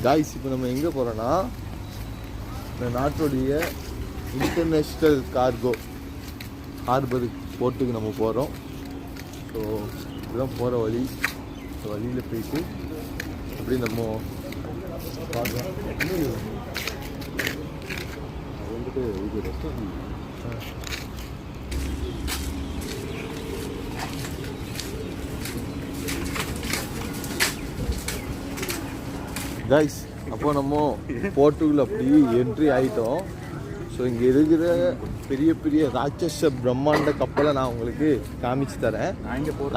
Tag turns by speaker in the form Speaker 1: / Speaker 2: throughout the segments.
Speaker 1: Guys இப்போ நம்ம எங்கே போகிறோன்னா இந்த நாட்டுடைய இன்டர்நேஷ்னல் கார்கோ ஹார்பர் போர்ட்டுக்கு நம்ம போகிறோம். ஸோ இதுதான் போகிற வழி. வழியில் போயிட்டு அப்படி நம்ம பார்க்கலாம். வந்துட்டு இது ரெஸ்டாரண்ட் கைஸ். அப்போ நம்ம போர்ட்டுக்குள்ள அப்படி என்ட்ரி ஆகிட்டோம். ஸோ இங்கே இருக்கிற பெரிய பெரிய ராட்சச பிரம்மாண்ட கப்பலை நான் உங்களுக்கு காமிச்சு தரேன்.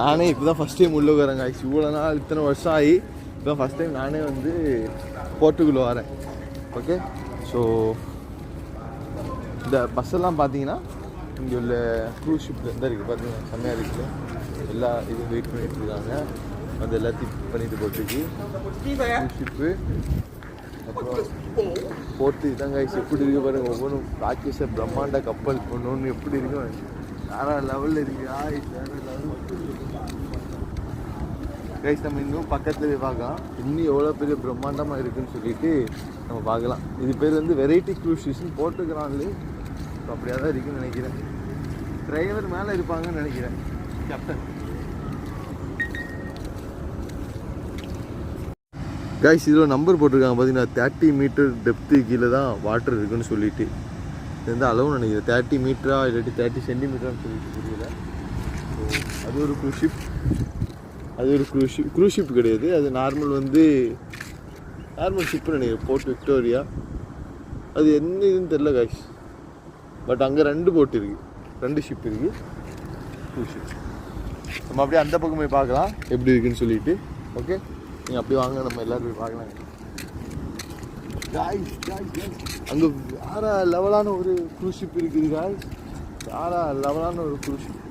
Speaker 1: நானே இப்போ தான் ஃபஸ்ட் டைம் உள்ளே வரேன் கைஸ். இவ்வளோ நாள் இத்தனை வருஷம் ஆகி இப்போ தான் ஃபஸ்ட் டைம் நானே வந்து போர்ட்டுக்குள்ளே வரேன். ஓகே, ஸோ இந்த பஸ்ஸெல்லாம் பார்த்தீங்கன்னா இங்கே உள்ள க்ரூஸ் ஷிப் தான் இருக்குது. பார்த்தீங்கன்னா செம்மையாக இருக்குது. எல்லா இதுவும் வெயிட் பண்ணிட்டு இருக்காங்க. அது எல்லாத்தையும் பண்ணிட்டு போட்டுருக்கு க்ரூஸ் ஷிப்பு. அப்புறம் போட்டு இதாங்க எப்படி இருக்கு பாருங்க. ஒவ்வொன்றும் ராட்சச பிரம்மாண்ட கப்பல் ஒன்று ஒன்று எப்படி இருக்கும். வேற லெவலில் இருக்கு. வேற லெவல் கைஸ். நம்ம இன்னும் பக்கத்துல பார்க்கலாம் இன்னும் எவ்வளோ பெரிய பிரம்மாண்டமாக இருக்குன்னு சொல்லிட்டு நம்ம பார்க்கலாம். இது பேர் வந்து வெரைட்டி க்ரூஸஸ்ன்னு போட்டுக்கிறான்லே. ஸோ அப்படியா தான் இருக்குன்னு நினைக்கிறேன். டிரைவர் மேலே இருப்பாங்கன்னு நினைக்கிறேன், கேப்டன். கைஸ் இதில் நம்பர் போட்டிருக்காங்க பார்த்தீங்கன்னா 30 மீட்டர் டெப்த்து கீழே தான் வாட்டர் இருக்குன்னு சொல்லிட்டு. இது வந்து அளவு நினைக்கிறேன் 30 மீட்டரா இல்லாட்டி 30 சென்டிமீட்டரான்னு சொல்லிட்டு புரியல. ஸோ அது ஒரு க்ரூஸ் ஷிப். அது ஒரு க்ரூஸ் ஷிப் கிடையாது. அது நார்மல் ஷிப்னு நினைக்கிறேன். போர்ட் விக்டோரியா அது என்ன இதுன்னு தெரில கைஸ். பட் அங்கே 2 போட் இருக்குது, 2 ஷிப் இருக்குது, க்ரூஸ் ஷிப். நம்ம அப்படியே அந்த பக்கம் போய் பார்க்கலாம் எப்படி இருக்குன்னு சொல்லிட்டு. ஓகே, நீங்கள் அப்படி வாங்க, நம்ம எல்லோரும் போய் பார்க்கலாம். அங்கே வேற லெவலான ஒரு க்ரூஸ் ஷிப் இருக்குது காய்ஸ். வேற லெவலான ஒரு க்ரூஸ் ஷிப்.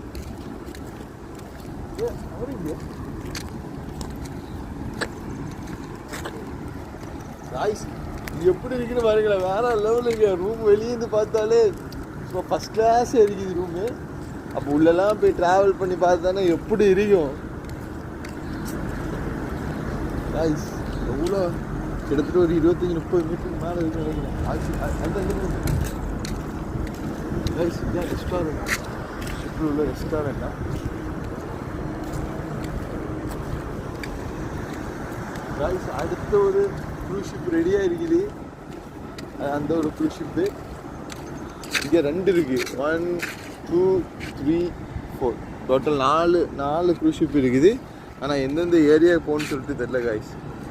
Speaker 1: காய்ஸ் இது எப்படி இருக்குன்னு பாருங்களேன். வேற லெவலில் இருக்கு. ரூம் வெளியேந்து பார்த்தாலே இப்போ ஃபஸ்ட் கிளாஸ் இருக்குது ரூமு. அப்போ உள்ளெல்லாம் போய் ட்ராவல் பண்ணி பார்த்தானே எப்படி இருக்கும் கைஸ். எவ்வளோ கிட்டத்தட்ட ஒரு 25-30 மீட்டருக்கு மேலே இருக்குன்னு நினைக்கிறேன். கைஸ் இதுதான் ரெஸ்டாரண்ட். ஷிப்பில் உள்ள ரெஸ்டாரண்ட்டா. கைஸ் அடுத்த ஒரு க்ரூஸ் ஷிப் ரெடியாக இருக்குது. அந்த ஒரு க்ரூஸ் ஷிப்பு இங்கே 2 இருக்குது. 1 2 3 4 டோட்டல் 4 க்ரூஸ் ஷிப் இருக்குது. ஆனால் எந்தெந்த ஏரியா போகணுன்னு சொல்லிட்டு தெரில காய்ஸ்.